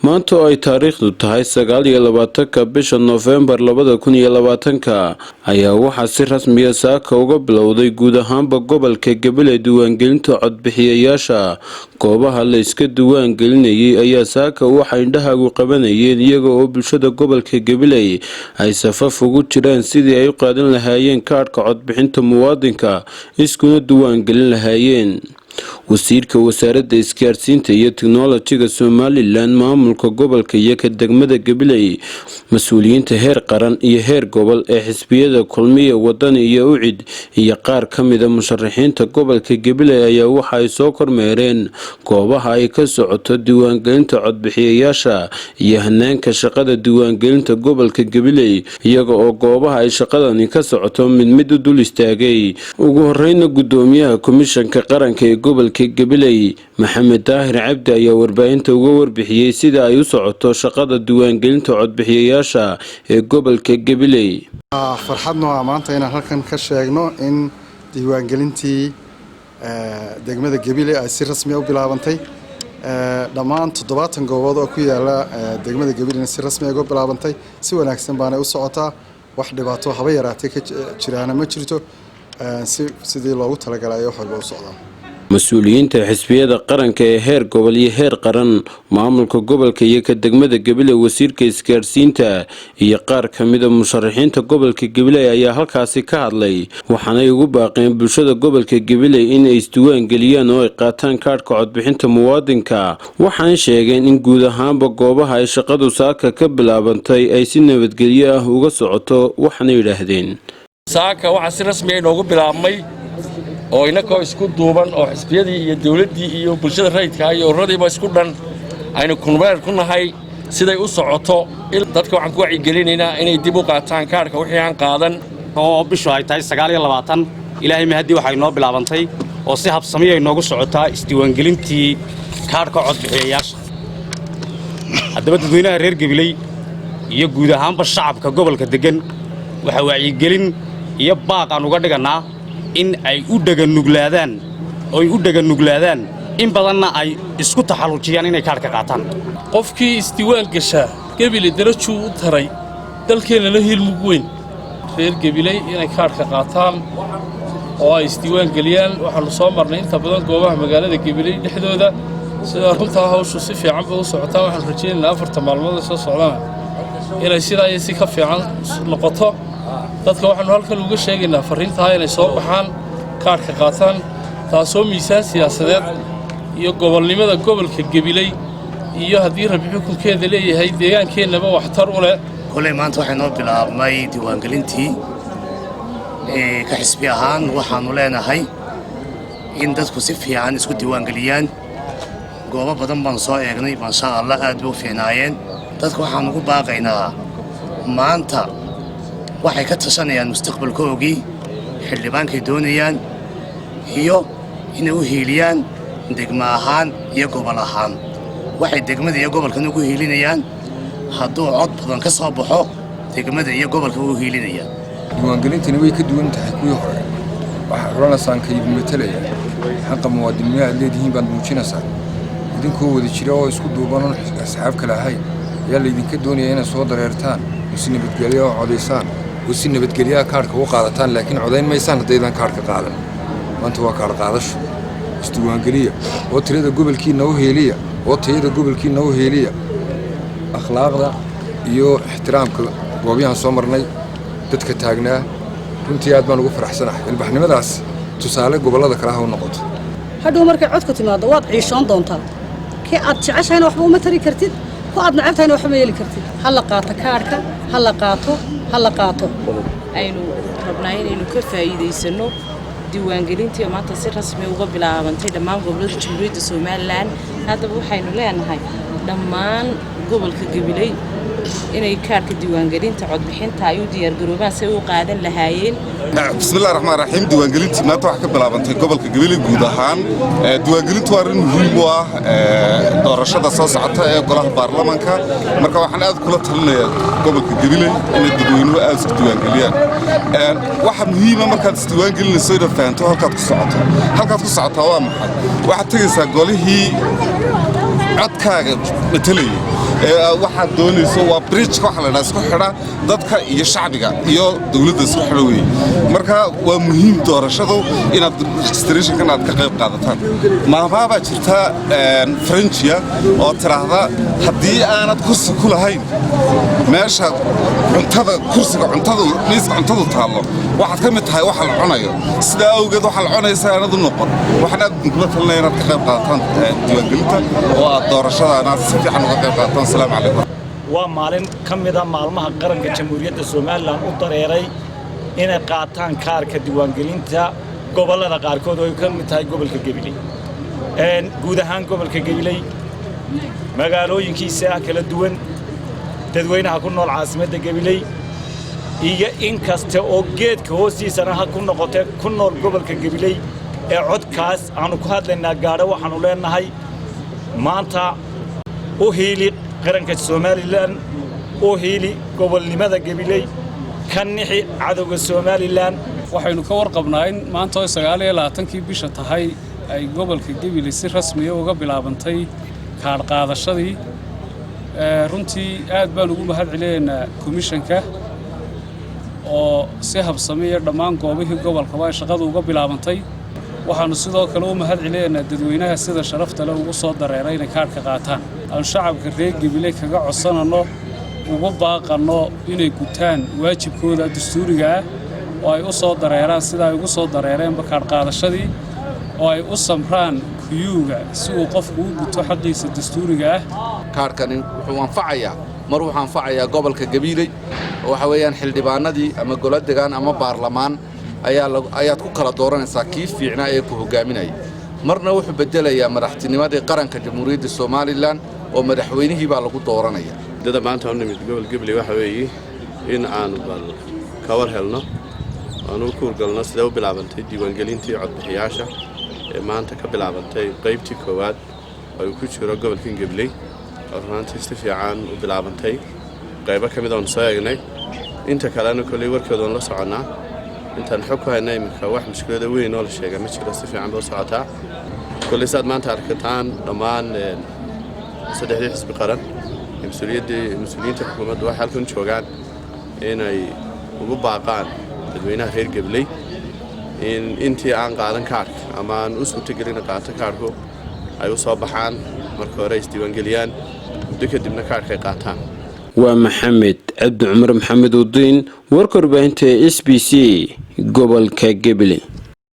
maanta oo ay taariikhdu tahay 29 bisha November 2020 ayaa waxaa si rasmi ah saaka uga bilowday guud ahaanba gobolka Gabiley diiwaangelinta codbixiyayaasha. goobaha la iska diiwaangelinayay ayaa saaka waxa indhahagu qabanayeen iyaga oo bulshada gobolka Gabiley ay safaf ugu jiraan sidii ay u qaadan lahaayeen kaarka codbixinta muwaadinka iskuna diiwaangelin lahaayeen. wasiirka wasaaradda isgaarsiinta iyo tiknoolajiyada Somaliland maamulka gobolka iyo ka degmada Gabiley mas'uuliyiinta heer qaran iyo heer gobol ee xisbiyada kulmiye wadani iyo ucid iyo qaar kamida musharaxiinta gobolka Gabiley ayaa waxa ay soo kormeereen goobaha ay ka socoto diiwaangelinta codbixiyayaasha iyo hanaanka shaqada diiwaangelinta gobolka Gabiley iyaga oo goobaha ay shaqadani ka socoto mid u dul istaagay. ugu horreynna gudoomiyaha komishanka qaranka ee gobolka Gabiley Maxamed Daahir Cabdi ayaa warbaahinta uga warbixiyay sida ay u socoto shaqada diiwaangelinta codbixiyayaasha ee gobolka Gabiley. farxadno maanta inaan halkan ka sheegno in diiwaangelintii degmada Gabiley ay si rasmi ah u bilaabantay. dhammaan 70 goobood oo ku yaala degmada Gabiley si rasmi ah uga bilaabantay, si wanaagsan baana u socotaa, wax dhibaato haba yaraatee ka jiraana ma jirto, sidii loogu talagalay wax walba u socdaa. mas'uuliyiinta xisbiyada qaranka ee heer gobol iyo heer qaran maamulka gobolka iyo ka degmada Gabiley wasiirka isgaarsiinta iyo qaar kamida musharaxiinta gobolka Gabiley ayaa halkaasi ka hadlay waxaana ay ugu baaqeen bulshada gobolka Gabiley in ay isdiiwaan geliyaan oo ay qaataan kaarka codbixinta muwaadinka. waxaan sheegeen in guud ahaanba goobaha ay shaqadu saaka ka bilaabantay ay si nabadgelyo ah uga socoto. waxaana yiraahdeen saaka waxa si rasmi ah inoogu bilaabmay oo inakoo isku duuban oo xisbiyadii iyo dawladdii iyo bulshada rayidka iyo ururadiiba isku dhan aynu kunweer ku nahay siday u socoto. dadka waxaan ku wacyigelinaynaa inay dib u qaataan kaarka wixii aan qaadan. oo bishu ay tahay 29 ilaahay mahadi waxa inoo bilaabantay oo si habsami ah inoogu socotaa isdiiwaangelintii kaarka codbixiyayaasha. haddaba dadweynaha reer Gabiley iyo guud ahaanba shacabka gobolka degan waxa wacyigelin iyo baaq aan uga dhiganaa in ay u dhaganuglaadaan in badanna ay isku taxalujiyaan inay kaarka qaataan. qofkii isdiiwaan gashaa Gabiley darajuu u taray dalkeenana hilmug weyn reer Gabiley inay kaarka qaataan oo ay isdiiwaan geliyaan. waxaanu soo marnay inta badan goobaha magaalada Gabiley dhexdooda sida runtaa hawshu si fiican u socotaa. waxaan rajaynaynaa 4 maalmood soo socdana inay sidaa ay si ka fiican noqoto. dadka waxaanu halkan uga sheegaynaa fariinta inay soo baxaan kaarka qaataan, taasoo miisaan siyaasadeed iyo gobolnimada gobolka Gabiley iyo haddii rabbi xukunkeeda leeyahay deegaankeenaba waxtar u leh. kulay maanta waxay noo bilaabmay diiwaangelintii ka xisbi ahaan waxaanu leenahay in dadku si fiican isku diiwaangeliyaan. goobo badan baan soo eegnay masha Allah aad u fiicnaayeen. dadku waxaan ugu baaqaynaa maanta waxay ka tashanayaan mustaqbalkoodii xildhibaankay doonayaan iyo inay u hiiliyaan degmo ahaan iyo gobol ahaan. waxay degmada iyo gobolkan ugu hiilinayaan hadduu cod badan ka soo baxo degmada iyo gobolka ugu hiilinayaan. diiwaangelintani way ka duwan tahay kuwii hore. waxa xulanaysan ka yimid matalaya xaqa muwaadiniinta leedihiin baan muujinaysaa idinkoo wada jira oo isku duuban asxaab kala ahay ayaa la idinka doonaya inaad soo dareertaan si nabadgelyo oo codeysaan وسي نبتقليها كارك وقالتان لكن عدين ما يسان هديدان كارك قادن وانت وا كار قادش استوانقلية وتريد قبل كي نو هيلية وتريد قبل كي نو هيلية أخلاق ذا يو احترام وبيها صمرني تدك تاجنا كنت ياد ما نقول فرح سنة البحر مدرس تسالك قبل هذا كراها ونقط هذا مركز عدك تما ضوات عيشان دونتا كي أتعش هنا وحبو متري كرتيد وأد نعرف هنا وحبو يلي كرتيد هلا قاطع كارك هلا قاطو aynu rabnaa inaynu ka faa'iideysano diiwaangelintii maanta si rasmi ah uga bilaabantay dhammaan gobolada Jamhuuriyadda Somaliland. hadaba waxaynu leenahay dhammaan gobolka Gabiley inay kaarka diiwaangelinta codbixinta ay u diyaar garoobaan si ay u qaadan lahaayeen. bismillaahir rahmaanir rahiim. diiwaangelintii maanta wax ka bilaabantay gobolka Gabiley guud ahaan. diiwaangelintu waa arrin muhiim u ah doorashada soo socota ee golaha baarlamaanka. marka waxaan aad kula talinayaa gobolka Gabiley inay dadweynuhu aad isku diiwaangeliyaan. waxa muhiim ah markaad isdiiwaangelinayso inaad fahanto halkaad ku socoto waa maxay. waxaad tagaysaa golihii codkaaga matalayay waxaad doonayso waa bridge-ka waxa la yidhaha isku xidha dadka iyo shacbiga iyo dowladda isku xidha weeye marka waa muhiim doorashadu inaad registrationkan aad ka qayb qaadataan maamaha baa jirta Frenchia oo tiraahda haddii aanad kursi ku lahayn meesha cuntada kursiga cuntada miiska cuntada taalo waxaad ka mid tahay waxa la cunayo sida awgeed waxa la cunaysa aanad u noqon waxaan aad kula talinayaa inaad ka qayb qaadataan diiwaangelinta oo aad doorashada aad si fiican uga qayb qaadataan assalaamu calaykum waa maalin ka mid ah maalmaha qaranka jamhuuriyadda Soomaaliland u dareeray inay qaataan kaarka diiwaangelinta gobolada qaarkood oo ay ka mid tahay gobolka Gabiley guud ahaan gobolka Gabiley magaalooyinkiisa kala duwan dadweynaha ku nool caasimadda Gabiley iyo in kasta oo geedka hoostiisana ha ku noqotay ku nool gobolka Gabiley ee codkaas aanu ku hadlaynaa gaadho waxaanu leenahay maanta u hiili qaranka Soomaaliland u hiili gobolnimada Gabiley kan nixi cadowga Soomaaliland waxaynu ka warqabnaa in maanta 29 bisha tahay ay gobolka Gabiley si rasmi ah uga bilaabantay kaar qaadashadii runtii aad baan ugu mahadcelinaynaa komishanka oo si habsamiya dhammaan goobihii gobolka waa shaqadu uga bilaabantay waxaanu sidoo kale u mahadcelinaynaa dadweynaha sida sharafta leh ugu soo dareeray inay kaarka qaataan aan shacabka reer Gabiley kaga codsanano ugu baaqano inay gutaan waajibkooda dastuuriga ah oo ay u soo dareeraan sida ay ugu soo dareereen kaar qaadashadii oo ay u samraan kuyuuga si uu qofku u guto xaqiisa dastuuriga ah kaarkani wuxuu anfacayaa mar wuxuu anfacayaa gobolka Gabiley waxa weeyaan xildhibaanadii ama golo deegaan ama baarlamaan ayaad ku kala dooranaysaa kii fiicnaa ee ku hogaaminaya marna wuxuu bedelayaa madaxtinimadii qaranka jamhuuriyadda Soomaaliland oo madaxweynihii baa lagu dooranaya dada maanta oo nimid gobol Gabiley waxa weeye in aan bal ka war helno aanu ku galno sida u bilaabantay diiwaangelintii codbixiyaasha ee maanta ka bilaabantay qaybtii koowaad oo ku jiro gobolka Gabiley oo runtii si fiican u bilaabantay qaybo kamid ah oo soo eegnay inta kalena kulli warkooda la soconaa intaan xog ku haynay marka wax mushkilada weyn oo la sheegay ma jiro si fiican loo socotaa kulli saad maanta arkataan dhammaan saddexdii xisbi qaran mas'uuliyiinta xukuumadda waxay halkan joogaan inay ugu baaqaan dadweynaha reer Gabiley intii aan qaadan kaarka ama aan u suurtagelin qaato kaarku ay u soo baxaan marka hore isdiiwaangeliyaan muddo kadibna kaarka ay qaataan waa maxamed cabdi cumar maxamed udiin warka warbaahinta SBC gobolka Gabiley